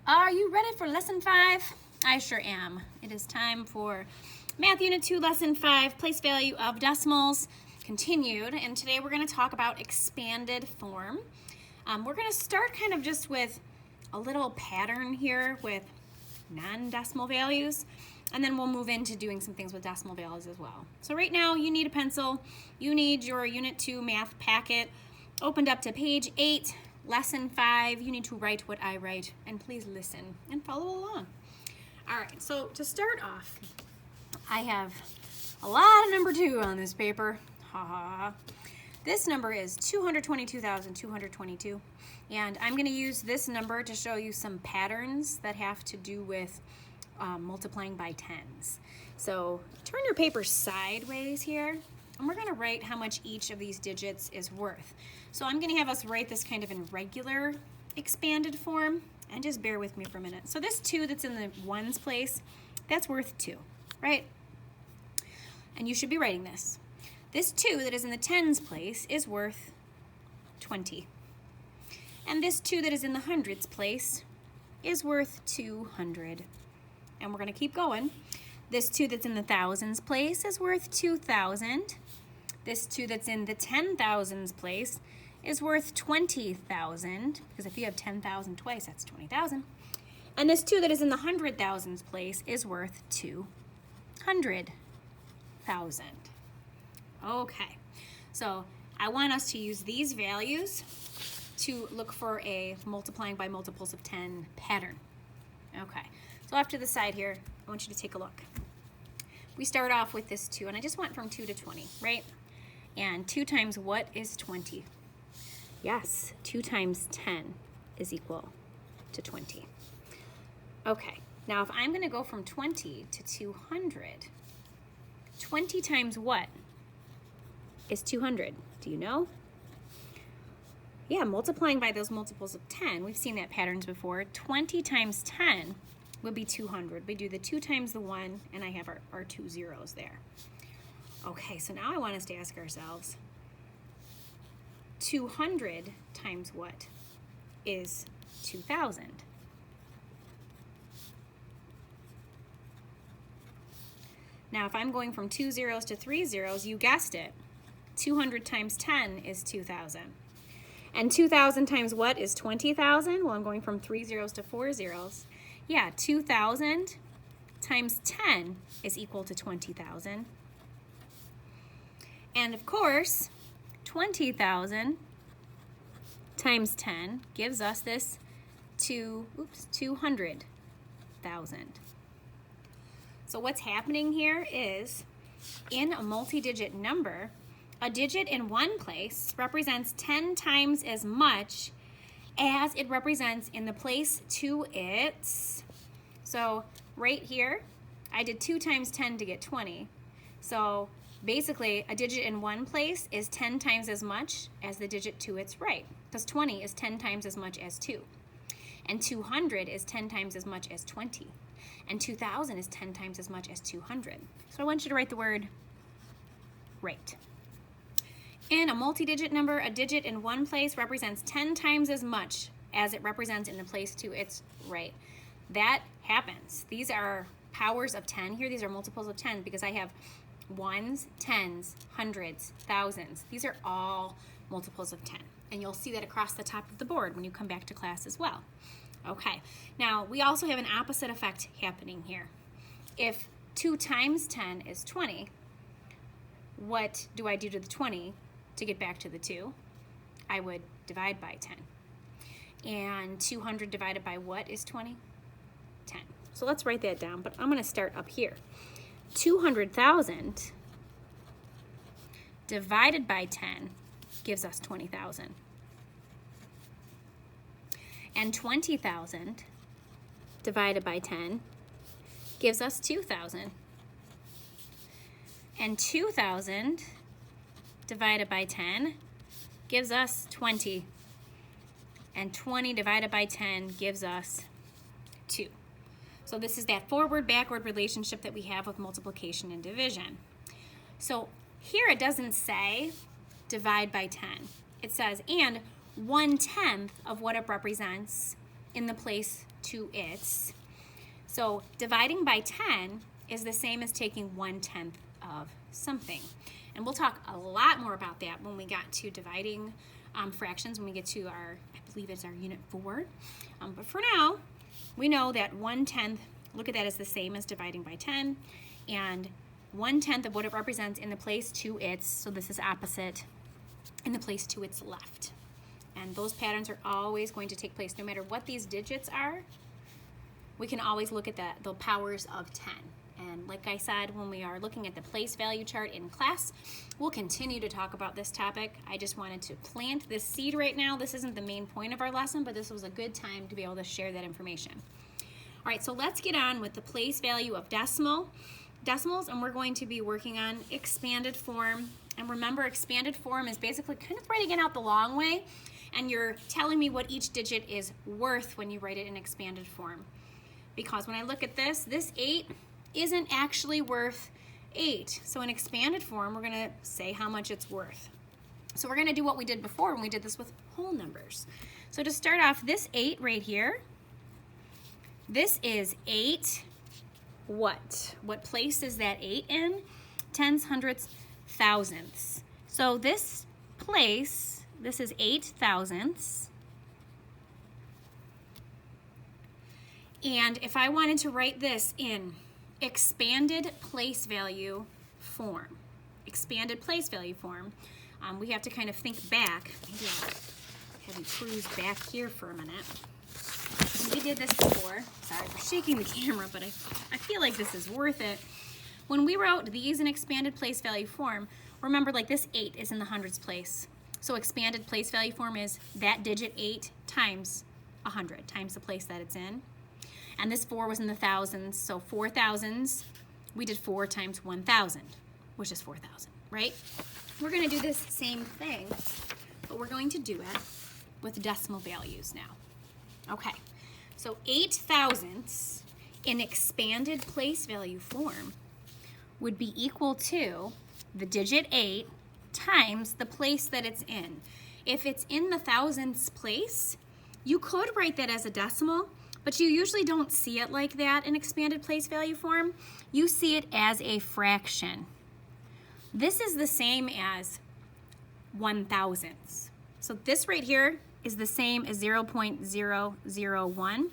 Are you ready for lesson 5? I sure am. It is time for Math Unit 2, Lesson 5, Place Value of Decimals, continued. And today we're going to talk about expanded form. We're going to start kind of just with a little pattern here with non-decimal values. And then we'll move into doing some things with decimal values as well. So right now you need a pencil. You need your Unit 2 math packet opened up to page 8. Lesson 5, you need to write what I write, and please listen and follow along. All right, so to start off, I have a lot of number 2 on this paper. Ha ha. This number is 222,222, and I'm going to use this number to show you some patterns that have to do with multiplying by tens. So turn your paper sideways here, and we're going to write how much each of these digits is worth. So I'm going to have us write this kind of in regular expanded form, and just bear with me for a minute. So this 2 that's in the ones place, that's worth 2, right? And you should be writing this. This 2 that is in the tens place is worth 20. And this 2 that is in the hundreds place is worth 200. And we're going to keep going. This 2 that's in the thousands place is worth 2,000. This 2 that's in the 10,000s place is worth 20,000, because if you have 10,000 twice, that's 20,000. And this 2 that is in the 100,000s place is worth 200,000. Okay, so I want us to use these values to look for a multiplying by multiples of 10 pattern. Okay, so off to the side here, I want you to take a look. We start off with this 2, and I just went from 2 to 20, right? And 2 times what is 20? Yes, 2 times 10 is equal to 20. Okay, now if I'm going to go from 20 to 200, 20 times what is 200? Do you know? Yeah, multiplying by those multiples of 10. We've seen that patterns before. 20 times 10 would be 200. We do the 2 times the 1, and I have our 2 zeros there. Okay, so now I want us to ask ourselves, 200 times what is 2,000? Now, if I'm going from 2 zeros to 3 zeros, you guessed it. 200 times 10 is 2,000. And 2,000 times what is 20,000? Well, I'm going from 3 zeros to 4 zeros. Yeah, 2,000 times 10 is equal to 20,000. And of course, 20,000 times 10 gives us this 200,000. So what's happening here is, in a multi-digit number, a digit in one place represents 10 times as much as it represents in the place to its. So right here, I did 2 times 10 to get 20. So basically, a digit in one place is 10 times as much as the digit to its right, because 20 is 10 times as much as 2. And 200 is 10 times as much as 20. And 2,000 is 10 times as much as 200. So I want you to write the word right. In a multi-digit number, a digit in one place represents 10 times as much as it represents in the place to its right. That happens. These are powers of 10 here. These are multiples of 10 because I have ones, tens, hundreds, thousands. These are all multiples of 10. And you'll see that across the top of the board when you come back to class as well. Okay, now we also have an opposite effect happening here. If 2 times 10 is 20, what do I do to the 20 to get back to the 2? I would divide by 10. And 200 divided by what is 20? 10. So let's write that down, but I'm going to start up here. 200,000 divided by 10 gives us 20,000. And 20,000 divided by 10 gives us 2,000. And 2,000 divided by 10 gives us 20. And 20 divided by 10 gives us 2. So this is that forward-backward relationship that we have with multiplication and division. So here it doesn't say divide by 10. It says, and 1/10 of what it represents in the place to its. So dividing by 10 is the same as taking 1/10 of something. And we'll talk a lot more about that when we got to dividing fractions, when we get to our, I believe it's our unit 4. But for now, we know that 1/10, look at that, is the same as dividing by 10. And 1/10 of what it represents in the place to its, so this is opposite, in the place to its left. And those patterns are always going to take place no matter what these digits are. We can always look at the powers of 10. And like I said, when we are looking at the place value chart in class, we'll continue to talk about this topic. I just wanted to plant this seed right now. This isn't the main point of our lesson, but this was a good time to be able to share that information. All right, so let's get on with the place value of decimals, and we're going to be working on expanded form. And remember, expanded form is basically kind of writing it out the long way, and you're telling me what each digit is worth when you write it in expanded form. Because when I look at this 8 isn't actually worth 8. So in expanded form, we're going to say how much it's worth. So we're going to do what we did before when we did this with whole numbers. So to start off, this 8 right here, this is 8 what? What place is that 8 in? Tens, hundredths, thousandths. So this place, this is 8 thousandths. And if I wanted to write this in expanded place value form, we have to kind of think back. Maybe I'll have you cruise back here for a minute. We did this before. Sorry for shaking the camera, but I feel like this is worth it. When we wrote these in expanded place value form, remember, like, this 8 is in the hundreds place. So expanded place value form is that digit 8 times 100, times the place that it's in. And this 4 was in the thousands, so 4 thousands, we did 4 times 1,000, which is 4,000, right? We're going to do this same thing, but we're going to do it with decimal values now. Okay, so 8 thousandths in expanded place value form would be equal to the digit 8 times the place that it's in. If it's in the thousandths place, you could write that as a decimal, but you usually don't see it like that in expanded place value form. You see it as a fraction. This is the same as 1/1000ths. So this right here is the same as 0.001,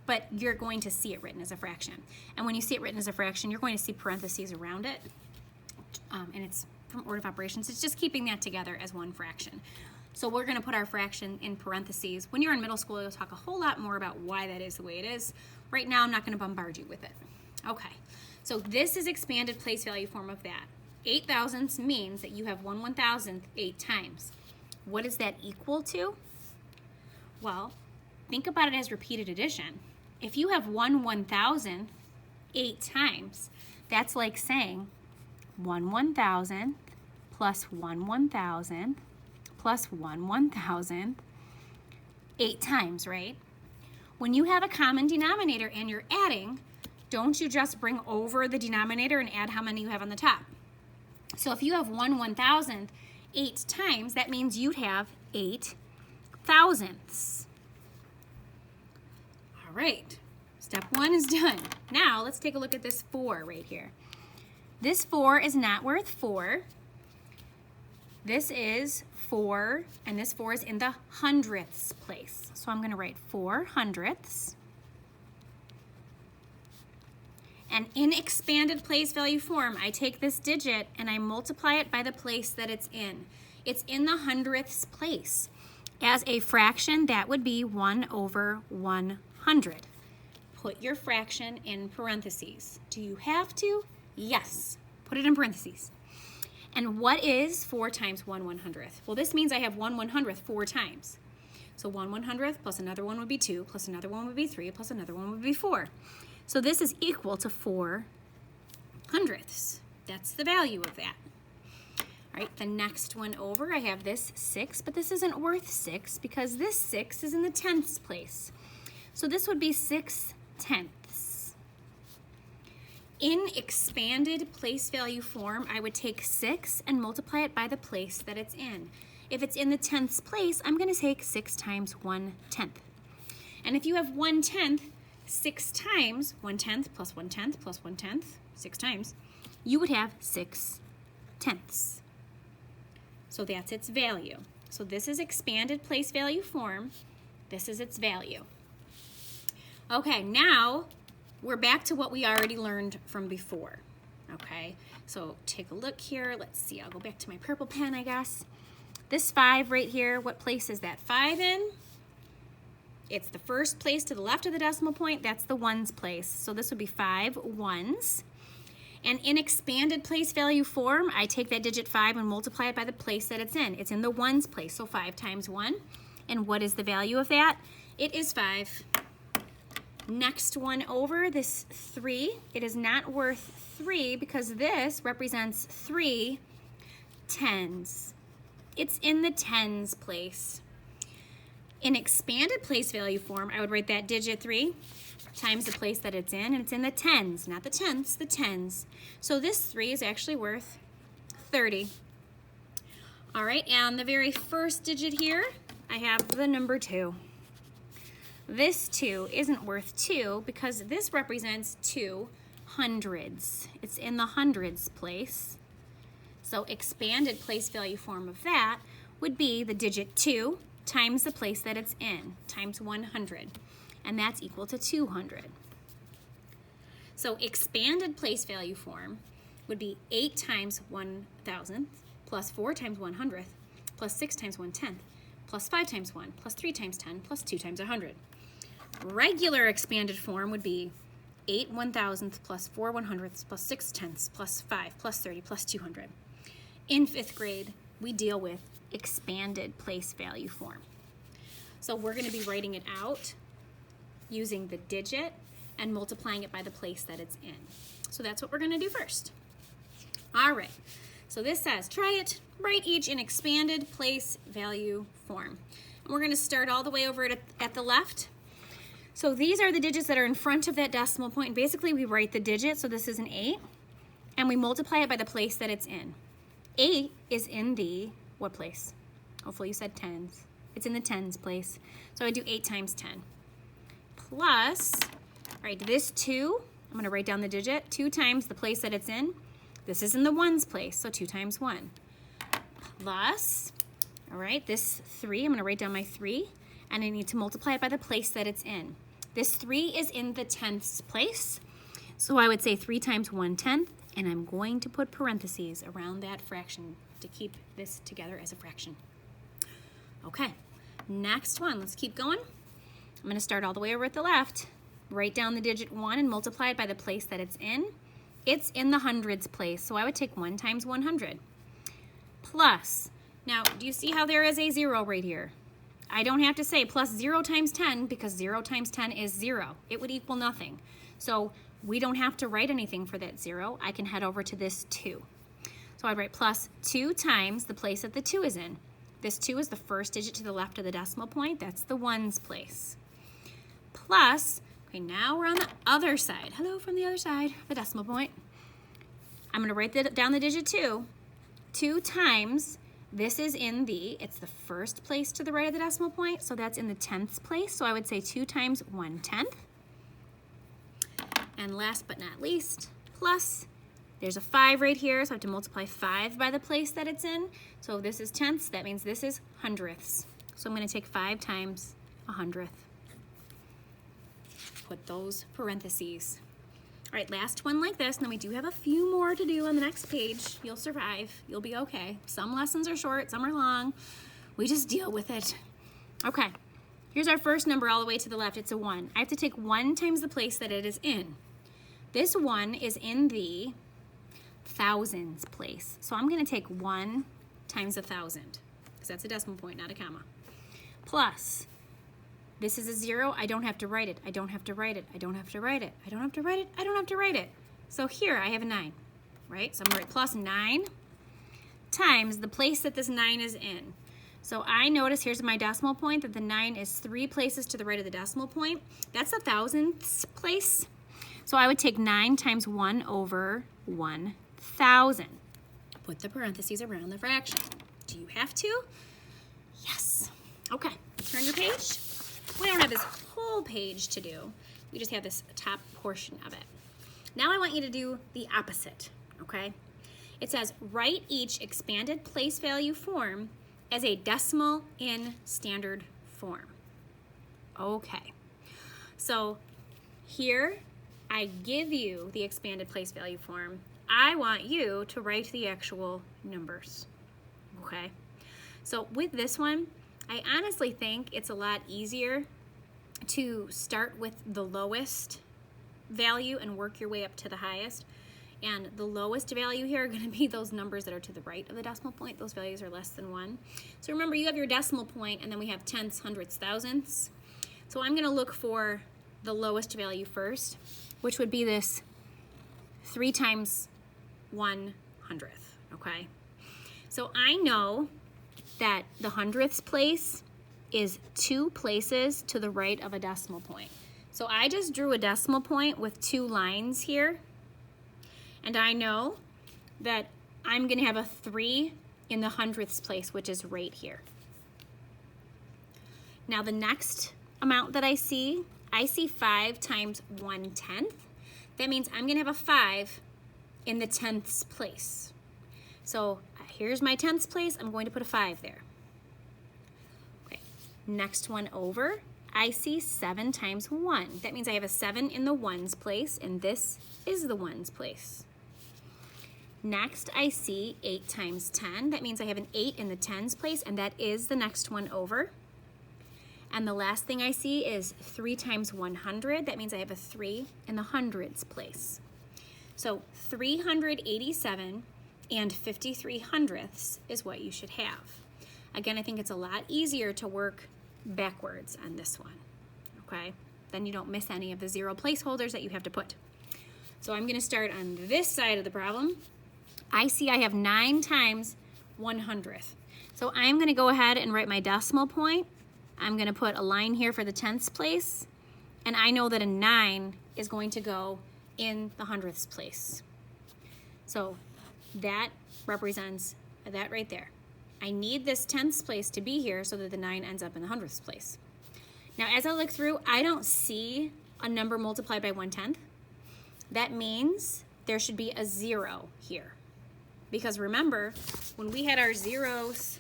but you're going to see it written as a fraction. And when you see it written as a fraction, you're going to see parentheses around it. And it's from order of operations. It's just keeping that together as one fraction. So we're going to put our fraction in parentheses. When you're in middle school, you'll talk a whole lot more about why that is the way it is. Right now, I'm not going to bombard you with it. Okay, so this is expanded place value form of that. 8 thousandths means that you have 1/1000th 8 times. What is that equal to? Well, think about it as repeated addition. If you have 1/1000th 8 times, that's like saying 1/1000th plus 1/1000th plus 1/1000th 8 times, right? When you have a common denominator and you're adding, don't you just bring over the denominator and add how many you have on the top? So if you have 1/1000th 8 times, that means you'd have 8 thousandths. All right, step 1 is done. Now let's take a look at this 4 right here. This 4 is not worth 4. This is 4, and this 4 is in the hundredths place. So I'm going to write 4 hundredths. And in expanded place value form, I take this digit and I multiply it by the place that it's in. It's in the hundredths place. As a fraction, that would be 1/100. Put your fraction in parentheses. Do you have to? Yes. Put it in parentheses. And what is 4 times 1/100th? Well, this means I have 1/100th 4 times. So 1/100th plus another one would be 2, plus another one would be 3, plus another one would be 4. So this is equal to 4 hundredths. That's the value of that. All right, the next one over, I have this 6, but this isn't worth 6 because this 6 is in the tenths place. So this would be 6/10ths. In expanded place value form, I would take 6 and multiply it by the place that it's in. If it's in the tenths place, I'm going to take 6 times 1/10. And if you have 1/10 6 times, 1/10 plus 1/10 plus 1/10, 6 times, you would have 6/10. So that's its value. So this is expanded place value form. This is its value. Okay, now we're back to what we already learned from before. Okay, so take a look here. Let's see, I'll go back to my purple pen, I guess. This 5 right here, what place is that 5 in? It's the first place to the left of the decimal point. That's the ones place. So this would be 5 ones. And in expanded place value form, I take that digit 5 and multiply it by the place that it's in. It's in the ones place, so 5 times 1. And what is the value of that? It is 5. Next one over, this 3, it is not worth 3 because this represents 3 tens. It's in the tens place. In expanded place value form, I would write that digit 3 times the place that it's in, and it's in the tens, not the tenths, the tens. So this 3 is actually worth 30. All right, and the very first digit here, I have the number 2. This 2 isn't worth 2 because this represents 2 hundreds. It's in the hundreds place. So expanded place value form of that would be the digit 2 times the place that it's in, times 100. And that's equal to 200. So expanded place value form would be 8 times 1,000 plus 4 times 100th plus 6 times 1/10 plus 5 times 1 plus 3 times 10 plus 2 times 100. Regular expanded form would be 8 1,000th plus 4 100ths plus 6 tenths plus 5 plus 30 plus 200. In 5th grade, we deal with expanded place value form. So we're going to be writing it out using the digit and multiplying it by the place that it's in. So that's what we're going to do first. All right, so this says, try it, write each in expanded place value form. And we're going to start all the way over at the left. So these are the digits that are in front of that decimal point. Basically, we write the digit, so this is an 8, and we multiply it by the place that it's in. 8 is in the, what place? Hopefully you said tens. It's in the tens place. So I do 8 times 10. Plus, all right, this 2, I'm going to write down the digit, 2 times the place that it's in. This is in the ones place, so 2 times 1. Plus, all right, this 3, I'm going to write down my 3, and I need to multiply it by the place that it's in. This 3 is in the tenths place, so I would say 3 times 1/10, and I'm going to put parentheses around that fraction to keep this together as a fraction. Okay, next one, let's keep going. I'm going to start all the way over at the left. Write down the digit 1 and multiply it by the place that it's in. It's in the hundreds place, so I would take 1 times 100. Plus, now, do you see how there is a 0 right here? I don't have to say plus 0 times 10 because 0 times 10 is 0. It would equal nothing. So we don't have to write anything for that 0. I can head over to this 2. So I'd write plus 2 times the place that the 2 is in. This 2 is the first digit to the left of the decimal point. That's the ones place. Plus, okay, now we're on the other side. Hello from the other side, the decimal point. I'm going to write down the digit 2. 2 times, this is in the, it's the first place to the right of the decimal point, so that's in the tenths place. So I would say 2 times 1/10. And last but not least, plus, there's a 5 right here, so I have to multiply 5 by the place that it's in. So if this is tenths, that means this is hundredths. So I'm going to take 5 times 100th. Put those parentheses. All right, last one like this, and then we do have a few more to do on the next page. You'll survive. You'll be okay. Some lessons are short, some are long. We just deal with it. Okay, here's our first number all the way to the left. It's a 1. I have to take 1 times the place that it is in. This 1 is in the thousands place. So I'm going to take 1 times 1,000, because that's a decimal point, not a comma. Plus, this is a 0. I don't have to write it. I don't have to write it. I don't have to write it. I don't have to write it. I don't have to write it. So here I have a 9, right? So I'm going to write plus 9 times the place that this 9 is in. So I notice here's my decimal point that the 9 is 3 places to the right of the decimal point. That's a thousandths place. So I would take 9 times 1 over 1,000. Put the parentheses around the fraction. Do you have to? Yes. Okay, turn your page. We don't have this whole page to do. We just have this top portion of it. Now I want you to do the opposite, okay? It says, write each expanded place value form as a decimal in standard form. Okay, so here I give you the expanded place value form. I want you to write the actual numbers, okay? So with this one, I honestly think it's a lot easier to start with the lowest value and work your way up to the highest. And the lowest value here are going to be those numbers that are to the right of the decimal point. Those values are less than 1. So remember, you have your decimal point, and then we have tenths, hundredths, thousandths. So I'm going to look for the lowest value first, which would be this 3 times 1/100th, okay? So I know that the hundredths place is 2 places to the right of a decimal point. So I just drew a decimal point with 2 lines here. And I know that I'm going to have a 3 in the hundredths place, which is right here. Now the next amount that I see 5 times 1/10. That means I'm going to have a 5 in the tenths place. So here's my tenths place. I'm going to put a 5 there. Okay. Next one over, I see 7 times 1. That means I have a 7 in the ones place, and this is the ones place. Next, I see 8 times 10. That means I have an 8 in the tens place, and that is the next one over. And the last thing I see is 3 times 100. That means I have a 3 in the hundreds place. So 387 and 53 hundredths is what you should have. Again, I think it's a lot easier to work backwards on this one, okay? Then you don't miss any of the 0 placeholders that you have to put. So I'm going to start on this side of the problem. I see I have 9 times 100th. So I'm going to go ahead and write my decimal point. I'm going to put a line here for the tenths place, and I know that a 9 is going to go in the hundredths place. So that represents that right there. I need this tenths place to be here so that the 9 ends up in the hundredths place. Now as I look through, I don't see a number multiplied by 1/10. That means there should be a 0 here. Because remember, when we had our zeros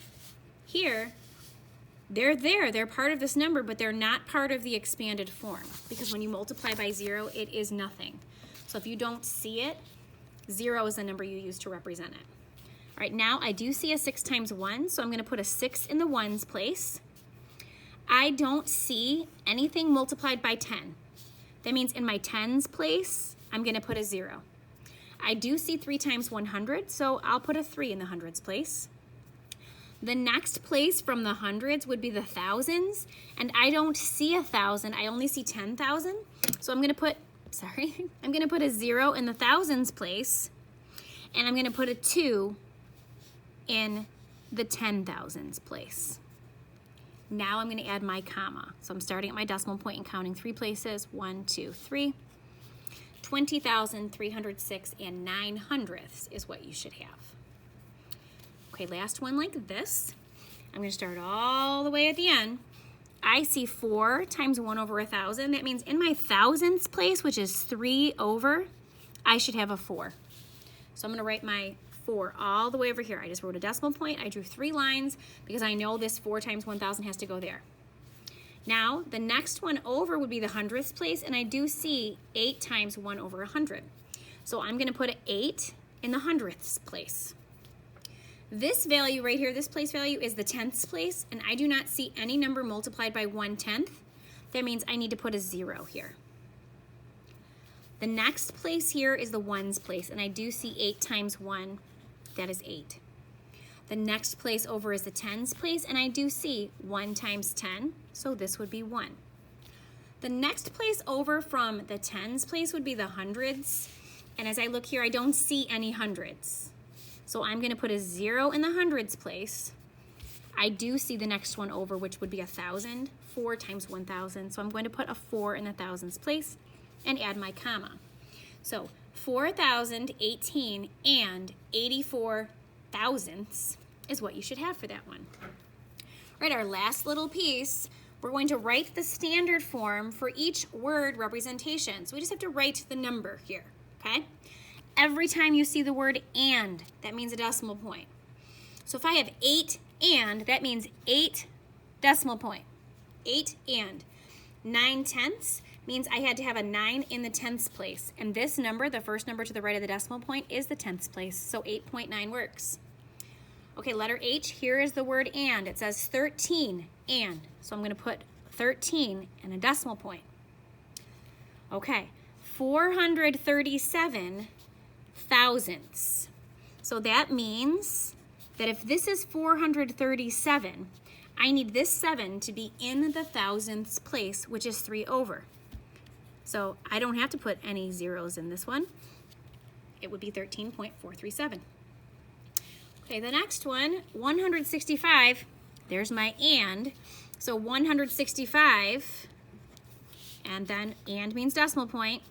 here, they're there, they're part of this number, but they're not part of the expanded form. Because when you multiply by 0, it is nothing. So if you don't see it, 0 is the number you use to represent it. All right, now I do see a 6 times 1, so I'm going to put a 6 in the ones place. I don't see anything multiplied by 10. That means in my tens place, I'm going to put a 0. I do see 3 times 100, so I'll put a 3 in the hundreds place. The next place from the hundreds would be the thousands, and I don't see 1,000, I only see 10,000. So I'm going to put, I'm going to put a 0 in the thousands place, and I'm going to put a 2 in the 10,000s place. Now I'm going to add my comma. So I'm starting at my decimal point and counting 3 places. 1, 2, 3. 20,306 and 9 hundredths is what you should have. Okay, last one like this. I'm going to start all the way at the end. I see 4 times 1 over 1,000. That means in my thousandths place, which is 3 over, I should have a 4. So I'm going to write my 4 all the way over here. I just wrote a decimal point. I drew 3 lines because I know this 4 times 1,000 has to go there. Now, the next one over would be the hundredths place, and I do see 8 times 1 over 100. So I'm going to put an 8 in the hundredths place. This value right here, this place value, is the tenths place, and I do not see any number multiplied by 1/10. That means I need to put a 0 here. The next place here is the ones place, and I do see 8 times 1. That is 8. The next place over is the tens place, and I do see 1 times 10, so this would be 1. The next place over from the tens place would be the hundreds, and as I look here, I don't see any hundreds. So I'm going to put a 0 in the hundreds place. I do see the next one over, which would be 1,000, 4 times 1,000, so I'm going to put a 4 in the thousands place and add my comma. So 4,018 and 84 thousandths is what you should have for that one. All right, our last little piece we're going to write the standard form for each word representation. So we just have to write the number here, okay? Every time you see the word and, that means a decimal point. So if I have 8 and, that means 8 decimal point. 8 and. 9/10 means I had to have a 9 in the tenths place. And this number, the first number to the right of the decimal point, is the tenths place. So 8.9 works. Okay, letter H, here is the word and. It says 13 and. So I'm going to put 13 and a decimal point. Okay, 437 thousandths. So that means that if this is 437, I need this 7 to be in the thousandths place, which is 3 over. So I don't have to put any zeros in this one. It would be 13.437. Okay, the next one, 165, there's my and. So 165, and then and means decimal point.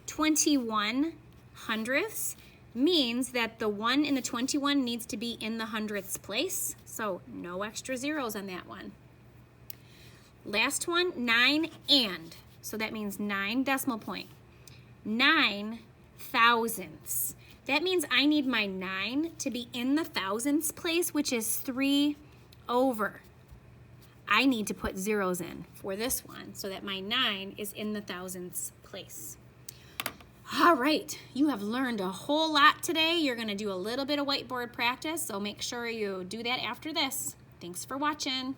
21 hundredths means that the 1 in the 21 needs to be in the hundredths place. So no extra zeros on that one. Last one, 9 and. So that means 9 decimal point. 9 thousandths. That means I need my 9 to be in the thousandths place, which is 3 over. I need to put zeros in for this one so that my 9 is in the thousandths place. All right, you have learned a whole lot today. You're going to do a little bit of whiteboard practice, so make sure you do that after this. Thanks for watching.